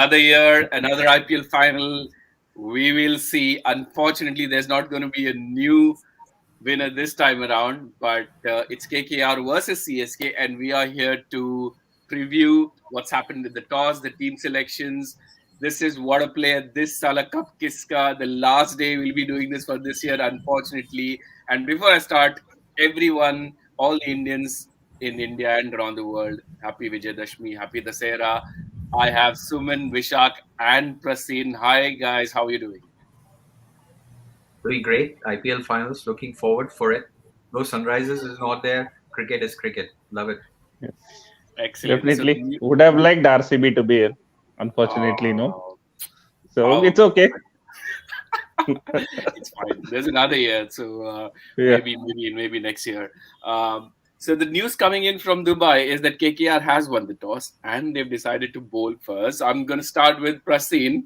another year, another IPL final. We will see. Unfortunately, there's not going to be a new winner this time around, but it's KKR versus CSK, and we are here to preview what's happened with the toss, the team selections. This is Waadaplaya, this Sala Cup Kiska. The last day we'll be doing this for this year, unfortunately. And before I start, everyone, all the Indians in India and around the world, happy Vijayadashmi, happy Dasera. I have Suman, Vishak, and Prasin. Hi, guys. How are you doing? Doing great. IPL finals. Looking forward for it. No Sunrisers is not there. Cricket is cricket. Love it. Yes, Excellent. So, definitely. Would have liked RCB to be here. Unfortunately, no. oh, So how it's okay. it's fine. There's another year, so Yeah. maybe next year. So the news coming in from Dubai is that KKR has won the toss and they've decided to bowl first. I'm going to start with Prasin.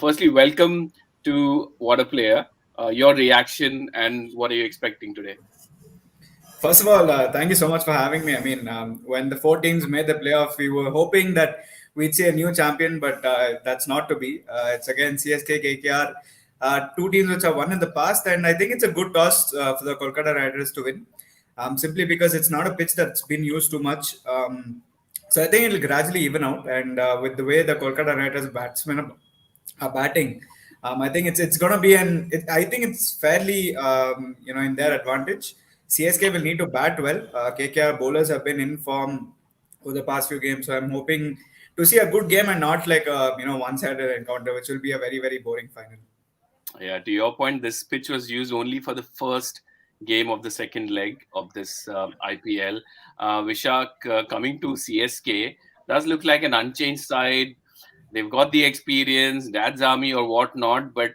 Firstly, welcome to Waadaplaya. Your reaction and what are you expecting today? First of all, thank you so much for having me. I mean, when the four teams made the playoff, we were hoping that we'd see a new champion, but that's not to be. It's again CSK, KKR, two teams which have won in the past, and I think it's a good toss for the Kolkata Riders to win, simply because it's not a pitch that's been used too much. So I think it'll gradually even out, and with the way the Kolkata Riders batsmen are batting, I think it's going to be I think it's fairly in their advantage. CSK will need to bat well. KKR bowlers have been in form over the past few games, so I'm hoping to see a good game and not like a one-sided encounter, which will be a very very boring final. Yeah, to your point, this pitch was used only for the first game of the second leg of this IPL. Vishak, coming to CSK, does look like an unchanged side. They've got the experience, Dad's army or whatnot, but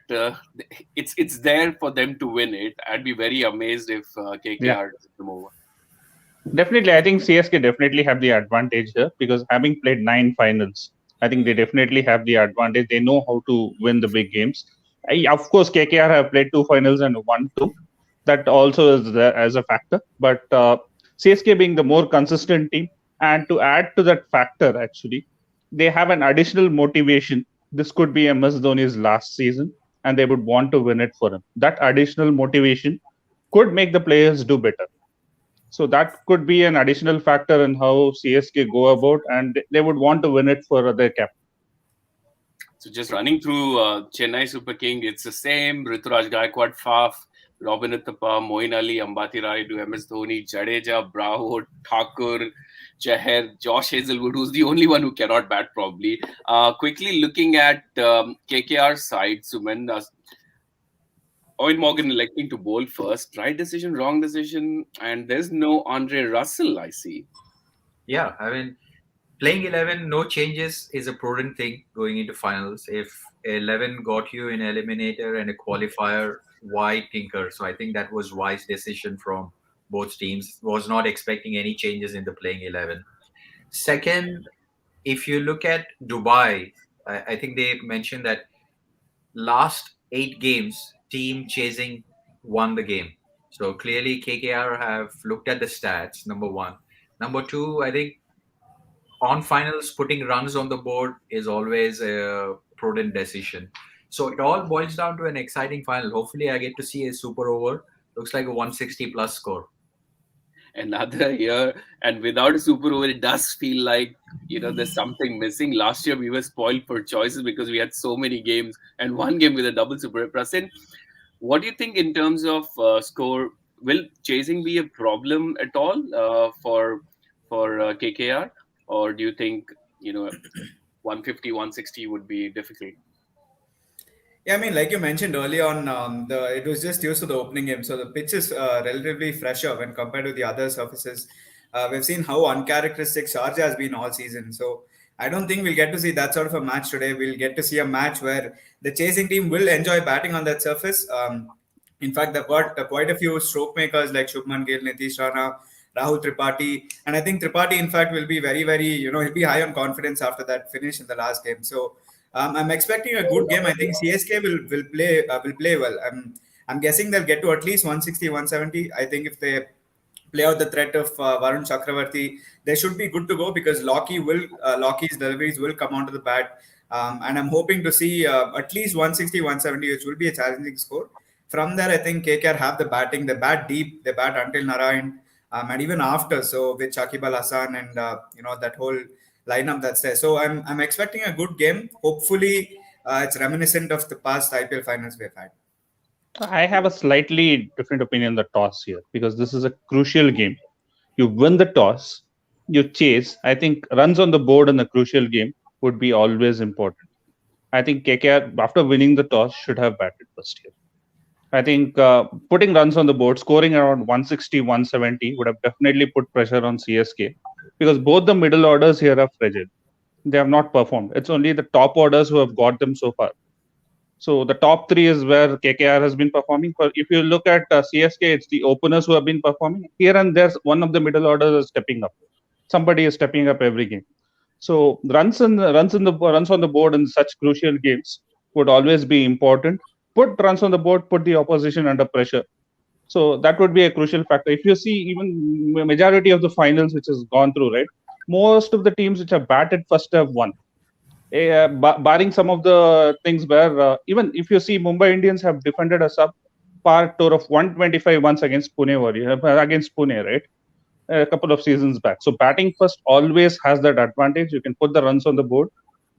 it's there for them to win it. I'd be very amazed if Yeah. KKR took them over. Definitely, I think CSK definitely have the advantage here because having played 9 finals, I think they definitely have the advantage. They know how to win the big games. Of course, KKR have played 2 finals and won 2. That also is there as a factor. But CSK being the more consistent team, and to add to that factor, actually, they have an additional motivation. This could be MS Dhoni's last season, and they would want to win it for him. That additional motivation could make the players do better. So that could be an additional factor in how CSK go about, and they would want to win it for their cap. So just running through Chennai Super King, it's the same. Rituraj Gaikwad, Faf, Robin Uthappa, Moin Ali, Ambati Rayudu, MS Dhoni, Jadeja, Bravo, Thakur, Chahar, Josh Hazelwood, who's the only one who cannot bat probably. Quickly looking at KKR side, Suman, Owen Morgan electing to bowl first. Right decision, wrong decision, and there's no Andre Russell, I see. Yeah, I mean, playing 11, no changes is a prudent thing going into finals. If 11 got you in eliminator and a qualifier, why tinker? So I think that was wise decision from both teams. Was not expecting any changes in the playing 11. Second, if you look at Dubai, I think they mentioned that last 8 games, team chasing won the game. So clearly, KKR have looked at the stats. Number one. Number two, I think on finals, putting runs on the board is always a prudent decision. So it all boils down to an exciting final. Hopefully, I get to see a super over. Looks like a 160 plus score. Another year, and without a super over, it does feel like there's something missing. Last year, we were spoiled for choices because we had so many games and one game with a double super. Prasin, what do you think in terms of score? Will chasing be a problem at all for KKR, or do you think 150, 160 would be difficult? Yeah, I mean, like you mentioned early on, it was just used to the opening game, so the pitch is relatively fresher when compared to the other surfaces. We've seen how uncharacteristic Sharjah has been all season, so I don't think we'll get to see that sort of a match today. We'll get to see a match where the chasing team will enjoy batting on that surface. In fact, they've got quite a few stroke makers like Shubman Gill, Nitish Rana, Rahul Tripathi, and I think Tripathi, in fact, will be very, very, he'll be high on confidence after that finish in the last game. So I'm expecting a good game. I think CSK will play well. I'm guessing they'll get to at least 160, 170. I think if they play out the threat of Varun Chakravarti, they should be good to go because Lockie's deliveries will come onto the bat. And I'm hoping to see at least 160, 170, which will be a challenging score. From there, I think KKR have the batting. They bat deep. They bat until Narayan, and even after. So with Shakib Al Hassan and that whole lineup that's there. So I'm expecting a good game. Hopefully, it's reminiscent of the past IPL finals we've had. I have a slightly different opinion on the toss here because this is a crucial game. You win the toss, you chase. I think runs on the board in a crucial game would be always important. I think KKR, after winning the toss, should have batted first here. I think putting runs on the board, scoring around 160, 170 would have definitely put pressure on CSK because both the middle orders here are fragile. They have not performed. It's only the top orders who have got them so far. So the top three is where KKR has been performing. But if you look at CSK, it's the openers who have been performing. Here and there's one of the middle orders is stepping up. Somebody is stepping up every game. So runs on the board in such crucial games would always be important. Put runs on the board, put the opposition under pressure. So that would be a crucial factor. If you see even majority of the finals which has gone through, right, most of the teams which have batted first have won. Barring some of the things where even if you see Mumbai Indians have defended a subpar tour of 125 once against against Pune, right? A couple of seasons back. So batting first always has that advantage. You can put the runs on the board,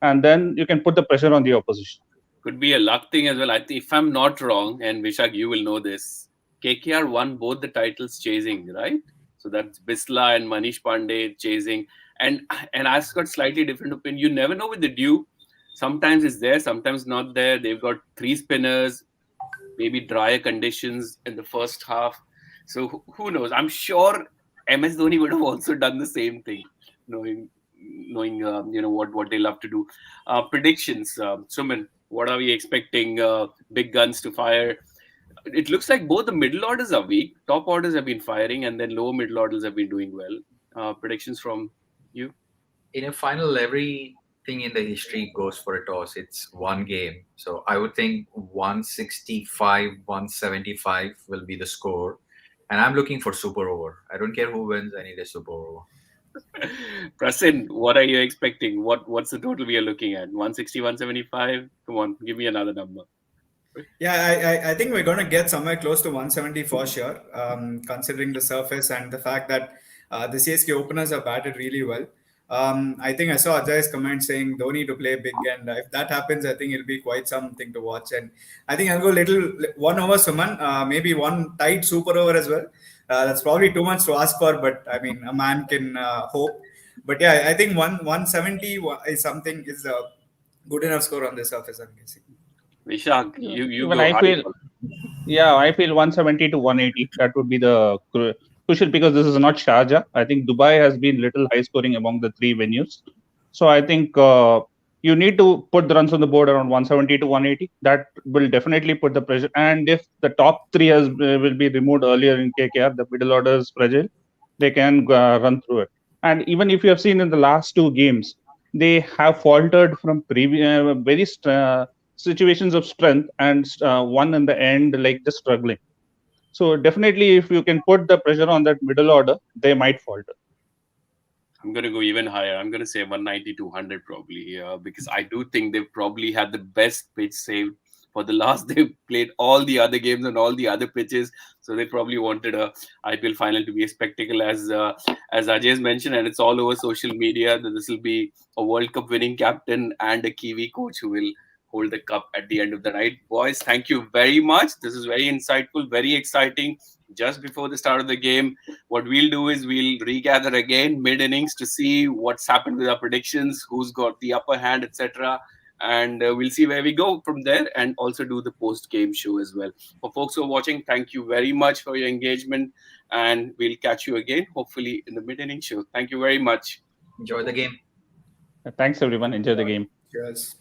and then you can put the pressure on the opposition. Could be a luck thing as well. I think, if I'm not wrong, and Vishak, you will know this, KKR won both the titles chasing, right? So that's Bisla and Manish Pandey chasing. And I've got slightly different opinion. You never know with the dew. Sometimes it's there, sometimes not there. They've got three spinners, maybe drier conditions in the first half. So who knows? I'm sure MS Dhoni would have also done the same thing, knowing what they love to do. Predictions, Suman. What are we expecting? Big guns to fire. It looks like both the middle orders are weak. Top orders have been firing, and then lower middle orders have been doing well. Predictions from you? In a final, everything in the history goes for a toss. It's one game. So I would think 165, 175 will be the score. And I'm looking for super over. I don't care who wins, I need a super over. Prasin, what are you expecting? What's the total we are looking at? 160, 175? Come on, give me another number. Yeah, I think we're going to get somewhere close to 170 for sure, considering the surface and the fact that the CSK openers have batted really well. I think I saw Ajay's comment saying Dhoni to play big, and if that happens, I think it'll be quite something to watch. And I think I'll go little one over Suman, maybe one tight super over as well. That's probably too much to ask for, but I mean, a man can hope. But yeah, I think 170 is something is a good enough score on the surface, I'm guessing. Vishak, you Even go I high. feel, yeah, I feel 170 to 180. That would be the crucial because this is not Sharjah. I think Dubai has been little high scoring among the three venues. So I think you need to put the runs on the board around 170 to 180. That will definitely put the pressure. And if the top three will be removed earlier in KKR, the middle order is fragile, they can run through it. And even if you have seen in the last two games, they have faltered from very situations of strength and one in the end like just struggling. So definitely, if you can put the pressure on that middle order, they might falter. I'm going to go even higher. I'm going to say 190 to 100 probably, because I do think they've probably had the best pitch save for the last. They've played all the other games on all the other pitches, so they probably wanted a IPL final to be a spectacle, as Ajay has mentioned, and it's all over social media that this will be a World Cup winning captain and a Kiwi coach who will hold the cup at the end of the night. Boys, thank you very much. This is very insightful, very exciting. Just before the start of the game, what we'll do is we'll regather again mid innings to see what's happened with our predictions, who's got the upper hand, etc. And we'll see where we go from there, and also do the post game show as well. For folks who are watching, thank you very much for your engagement, and we'll catch you again, hopefully, in the mid inning show. Thank you very much. Enjoy the game. Thanks, everyone. Enjoy the game. Cheers.